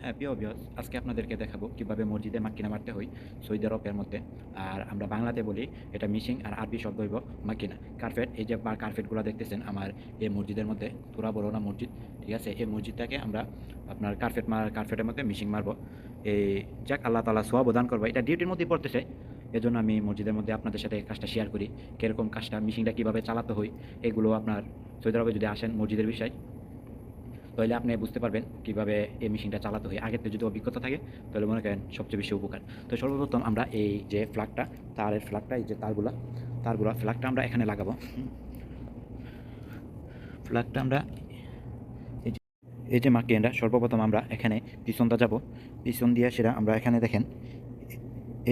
হ্যাঁ, প্রিয় ভিউয়ার্স, আজকে আপনাদেরকে দেখাবো কিভাবে মসজিদে মাক্কিনা মারতে হয় সৌদি আরবের মধ্যে। আর আমরা বাংলাতে বলি এটা মিশিং, আর আরবি শব্দ হইব মাক্কিনা। কার্পেট, এই যে কার্পেটগুলো দেখতেছেন আমার এই মসজিদের মধ্যে, তুরা বড় না মসজিদ, ঠিক আছে? এই মসজিদটাকে আমরা আপনার কার্পেটের মধ্যে মিশিং মারবো। এই যাক, আল্লাহ তাআলা সওয়াব দান করবো। এটা ডিউটির মধ্যেই পড়তেছে, এজন্য আমি মসজিদের মধ্যে আপনাদের সাথে কাজটা শেয়ার করি। কিরকম কাজটা, মিশিংটা কীভাবে চালাতে হয়, এগুলো আপনার সৌদি আরবে যদি আসেন মসজিদের বিষয়, তাহলে আপনি বুঝতে পারবেন কীভাবে এই মেশিনটা চালাতে হয়। আগের থেকে যদি অভিজ্ঞতা থাকে তাহলে মনে করেন সবচেয়ে বেশি উপকার। তো সর্বপ্রথম আমরা এই যে ফ্ল্যাগটা, তারের ফ্ল্যাগটা, এই যে তারগুলা ফ্ল্যাগটা আমরা এখানে লাগাবো। ফ্ল্যাগটা আমরা এই যে মাকিয়েনটা সর্বপ্রথম আমরা এখানে পিছনটা যাব, পিছন দিয়ে সেটা আমরা এখানে দেখেন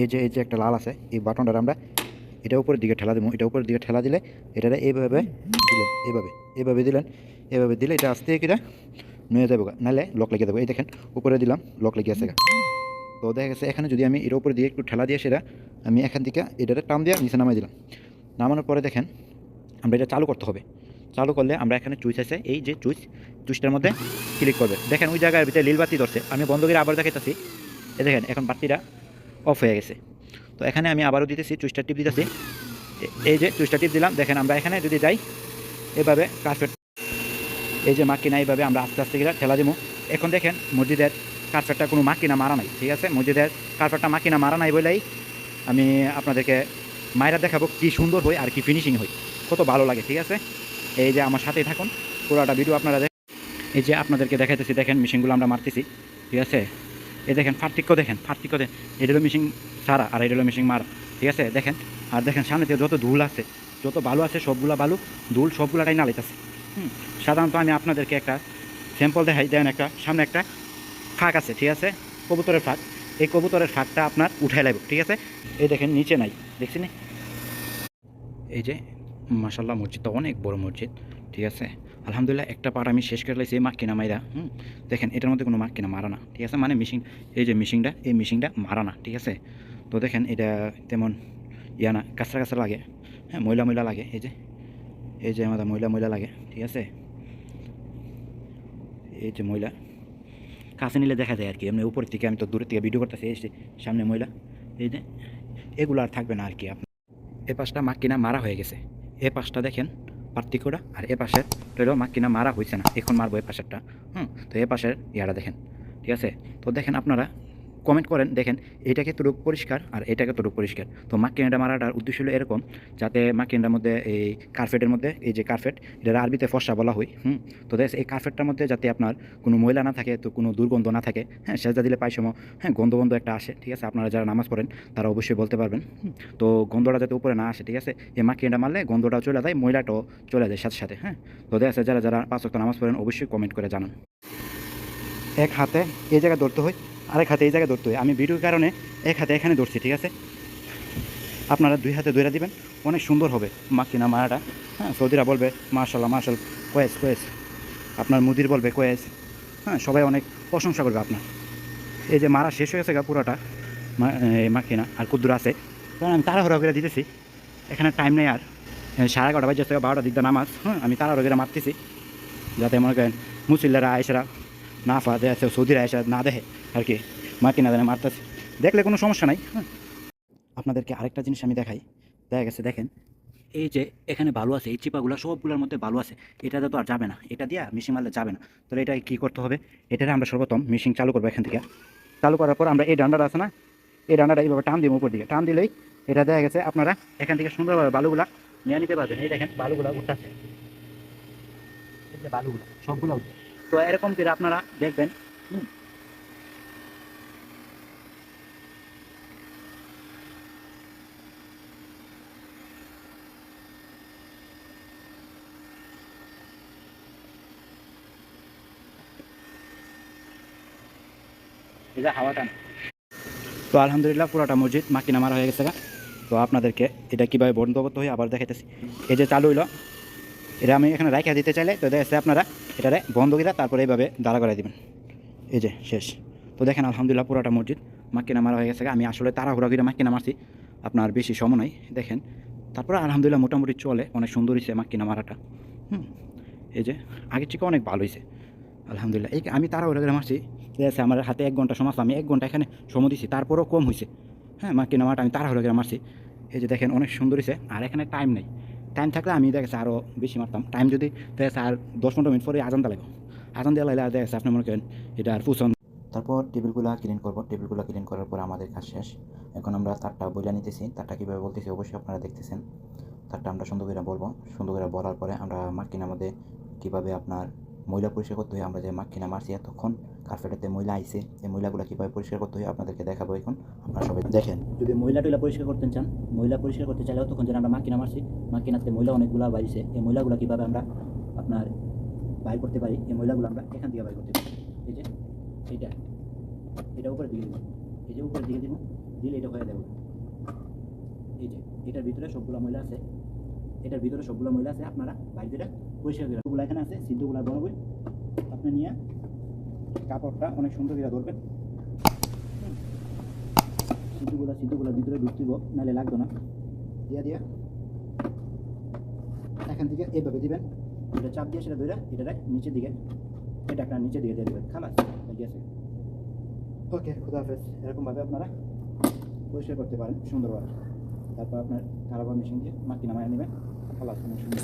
এই যে একটা লাল আছে, এই বাটনটা আমরা এটা উপরের দিকে ঠেলা দেবো। এটা উপরের দিকে ঠেলা দিলে এটা এইভাবে দিলেন, এইভাবে দিলেন, এইভাবে দিলে এটা আস্তে এটা নুয়ে যাবো, নাহলে লক লাগিয়ে দেবো। এই দেখেন উপরে দিলাম, লক লাগিয়ে আছে। তো দেখা গেছে এখানে যদি আমি এর উপরে দিয়ে একটু ঠেলা দিয়ে সেটা আমি এখান থেকে এটাতে টান দিয়ে নিচে নামাই দিলাম। নামানোর পরে দেখেন আমরা এটা চালু করতে হবে। চালু করলে আমরা এখানে চুইস আছে, এই যে চুইসটার মধ্যে ক্লিক করবে। দেখেন ওই জায়গার ভিতরে নীল বাতি ধরছে, আমি বন্ধ করে আবার দেখাইতেছি। এই দেখেন এখন বাতিটা অফ হয়ে গেছে। তো এখানে আমি আবারও দিতেছি, চুইসটা টিপ দিতেছি। এই যে চুইসটা টিপ দিলাম, দেখেন আমরা এখানে যদি যাই এভাবে কার্পেট, এই যে মাকিনা এইভাবে আমরা আস্তে আস্তে করে ঠেলা দিব। এখন দেখেন মসজিদের কার্পেটটা কোনো মাকিনা মারা নাই, ঠিক আছে? মসজিদের কার্পেটটা মাকিনা মারা নাই বলেই আমি আপনাদেরকে মায়েরা দেখাবো কী সুন্দর হয় আর কি ফিনিশিং হয়, কত ভালো লাগে, ঠিক আছে? এই যে আমার সাথেই থাকুন, পুরোটা ভিডিও আপনারা এই যে আপনাদেরকে দেখাইতেছি। দেখেন মেশিনগুলো আমরা মারতেছি, ঠিক আছে? এই দেখেন পার্থক্য দেখেন, এটা হলো মেশিন সারা আর এটা হলো মেশিন মারা, ঠিক আছে? দেখেন, আর দেখেন সামনে যত ধুল আছে, যত বালু আছে, সবগুলা বালু ধুল সবগুলাটাই নালাইতেছে। সাধারণত আমি আপনাদেরকে একটা স্যাম্পল দেখাই। দেন একটা সামনে একটা ফাঁক আছে, ঠিক আছে? কবুতরের ফাঁক, এই কবুতরের ফাঁকটা আপনার উঠাই লাগবে, ঠিক আছে? এই দেখেন নিচে নাই, দেখছি না? এই যে মাশাল্লাহ, মসজিদটা অনেক বড় মসজিদ, ঠিক আছে? আলহামদুলিল্লাহ একটা পার্ট আমি শেষ করে লাইছি এই মাক্কিনা মাইরা। দেখেন এটার মধ্যে কোনো মাক্কিনা মারা না, ঠিক আছে? মানে মিশিং, এই যে মিশিংটা, এই মিশিংটা মারা না, ঠিক আছে? তো দেখেন এটা তেমন ইয়া না, কাঁচরা লাগে, হ্যাঁ, ময়লা লাগে। এই যে আমাদের ময়লা লাগে, ঠিক আছে? এই যে ময়লা কাছে নিলে দেখা যায় আর কি, এমনি উপরের থেকে, আমি তো দূরের থেকে ভিডিও করতেছি। এই যে সামনে ময়লা, এই যে এগুলো আর থাকবে না আর কি। আপনার এ পাশটা মাক্কিনা মারা হয়ে গেছে, এ পাশটা দেখেন পার্থক্যটা, আর এ পাশের মাক্কিনা মারা হয়েছে না, এখন মারবো এ পাশেরটা। তো এ পাশের ইয়াটা দেখেন, ঠিক আছে? তো দেখেন আপনারা কমেন্ট করেন, দেখেন এটাকে তোরুক পরিষ্কার আর এটাকে তোরুক পরিষ্কার। তো মাক্কিনাটা মারাটার উদ্দেশ্য হলো এরকম, যাতে মাক্কিনাটার মধ্যে এই কার্পেটের মধ্যে, এই যে কার্পেট, এটা আরবিতে ফর্সা বলা হয়। তো দেখ এই কার্পেটটার মধ্যে যাতে আপনার কোনো ময়লা না থাকে, তো কোনো দুর্গন্ধ না থাকে। হ্যাঁ, সেজদা দিলে পাই সময় হ্যাঁ গন্ধ একটা আসে, ঠিক আছে? আপনারা যারা নামাজ পড়েন তারা অবশ্যই বলতে পারবেন। তো গন্ধটা যাতে উপরে না আসে, ঠিক আছে? এই মাক্কিনাটা মারলে গন্ধটাও চলে যায়, ময়লাটাও চলে যায় সাথে সাথে। হ্যাঁ, তো দেখা যাচ্ছে যারা পাঁচ ওয়াক্ত নামাজ পড়েন অবশ্যই কমেন্ট করে জানান। এক হাতে এই জায়গায় ধরতে হয়, আরেক হাতে এই জায়গায় ধরতে হয়। আমি ভিডিওর কারণে এক হাতে এখানে ধরছি, ঠিক আছে? আপনারা দুই হাতে ধরে দিবেন, অনেক সুন্দর হবে মাক্কিনা মারাটা। হ্যাঁ, সৌদিরা বলবে মাশাল্লাহ মাশাল, কোয়েস, আপনার মুদির বলবে কোয়েস। হ্যাঁ, সবাই অনেক প্রশংসা করবে আপনার। এই যে মারা শেষ হয়ে গেছে পুরোটা মাক্কিনা, আর কুদ্দুর আছে, কারণ আমি তাড়াহুড়া করে দিতেছি, এখানে টাইম নেই আর। 11:30 বাজে, 12টার দিকটা নামাজ। আমি তাড়াহুড়া করে মারতেছি, যাতে মনে করেন মুসল্লিরা আয়সারা না ফাঁদে আছে, সৌদিরা আয়সা না দেখে আর কি মাক্কিনা জানে মারতেছে। দেখলে কোনো সমস্যা নাই। আপনাদেরকে আরেকটা জিনিস আমি দেখাই। দেখা গেছে দেখেন এই যে এখানে বালু আছে, এই চিপাগুলো সবগুলোর মধ্যে বালু আছে, এটাতে তো আর যাবে না, এটা দিয়ে মেশিন মারলে যাবে না। তাহলে এটা কী করতে হবে? এটাতে আমরা সর্বপ্রথম মেশিন চালু করবো। এখান থেকে চালু করার পর আমরা এই ডান্ডাটা আছে না, এই ডান্ডাটা এইভাবে টান দিব উপর দিকে, টান দিলেই এটা দেখা গেছে আপনারা এখান থেকে সুন্দরভাবে বালুগুলা নিয়ে নিতে পারবেন। এই দেখেন বালুগুলা উঠতেছে, এই যে বালুগুলো সবগুলো উঠছে। তো এরকম করে আপনারা দেখবেন। এই যে হাওয়াটা, তো আলহামদুলিল্লাহ পুরোটা মসজিদ মাকিনা মারা হয়ে গেছে। তো আপনাদেরকে এটা কীভাবে বন্ধ করতে হয় আবার দেখাইতেছি। এই যে চালু হইলো, এটা আমি এখানে রাইখা দিতে চাইলে তো দেখেছে আপনারা এটারে বন্ধ করে তারপরে এইভাবে দাঁড়া করে দেবেন। এই যে শেষ। তো দেখেন আলহামদুলিল্লাহ পুরোটা মসজিদ মাক্কিনা মারা হয়ে গেছে। আমি আসলে তাড়াহুড়া করে মাক্কিনা মারছি, আপনার বেশি সময় নাই। দেখেন তারপরে আলহামদুলিল্লাহ মোটামুটি চলে, অনেক সুন্দর হয়েছে মাক্কিনা মারাটা। এই যে আগের থেকে অনেক ভালো হয়েছে আলহামদুলিল্লাহ। এই আমি তাড়াহুড়া করে মারছি, ঠিক আছে, আমার হাতে 1 ঘন্টা সময় আছে, আমি 1 ঘন্টা এখানে সময় দিছি, তারপরেও কম হয়েছে। হ্যাঁ, মার্কিনা মারাটা আমি তাড়াহুড়ো করে মারছি। এই যে দেখেন অনেক সুন্দর হয়েছে। আর এখানে টাইম নেই, টাইম থাকলে আমি দেখা যাচ্ছে আরও বেশি মারতাম। টাইম যদি দেখা যাচ্ছে আর 10-15 মিনিট পরে আজান দেওয়া লাগবে, আজান দেওয়া লাগলে আর দেখা যাচ্ছে আপনি মনে করেন এটা আর ফুসন। তারপর টেবিলগুলো ক্লিন করবো, টেবিলগুলো ক্লিন করার পর আমাদের কাজ শেষ। এখন আমরা তারটা বইলা নিতেছি, তারটা কীভাবে বলতেছি অবশ্যই আপনারা দেখতেছেন। তারটা আমরা সুন্দর করে বলবো, সুন্দর করে বলার পরে আমরা মার্কিনার মধ্যে কীভাবে আপনার ময়লা পরিষ্কার করতে হয়, আমরা যে মার্কিনা মারছি এতক্ষণ কার্পেটেতে ময়লা আইছে, এই ময়লাগুলো কীভাবে পরিষ্কার করতে হয় আপনাদেরকে দেখাবো এখন। আপনারা সবাই দেখেন, যদি ময়লা টয়লা পরিষ্কার করতে চান, ময়লা পরিষ্কার করতে চাইলেও তখন যেন আমরা মার্কিনা মারছি, মার্কিনাতে ময়লা অনেকগুলো বাইছে, এই ময়লাগুলো কীভাবে আমরা আপনার বাইর করতে পারি, এই ময়লাগুলো আমরা এখান থেকে বাইর করতে পারি। এই যে এইটা, এটা উপরে দিকে দিব, এই যে উপরের দিকে দিব, দিলে এটা হয়ে যাবে। এই যে এটার ভিতরে সবগুলো ময়লা আছে, এটার ভিতরে সবগুলো ময়লা আছে, আপনারা বাইরে পরিষ্কার করে ওগুলো এখানে আছে, সিদ্ধগুলো বরাবর আপনি নিয়ে কাপড়টা অনেক সুন্দর করে ধরবেন, সিদ্ধগুলোর ভিতরে ঢুকতিব, নাহলে লাগতো না। দিয়া দিয়া এখান থেকে এইভাবে দিবেন, এটা চাপ দিয়ে সেটা ধরে এটা নিচের দিকে, এটা আপনার নিচের দিকে দিয়ে দেবেন, খালাস হয়ে গেছে। ওকে, খুদা হাফেজ। এরকমভাবে আপনারা পরিষ্কার করতে পারেন সুন্দরভাবে। তারপর আপনার কারাবা মেশিন দিয়ে মাটি নামায় নেবেন, খালাস অনেক সুন্দর।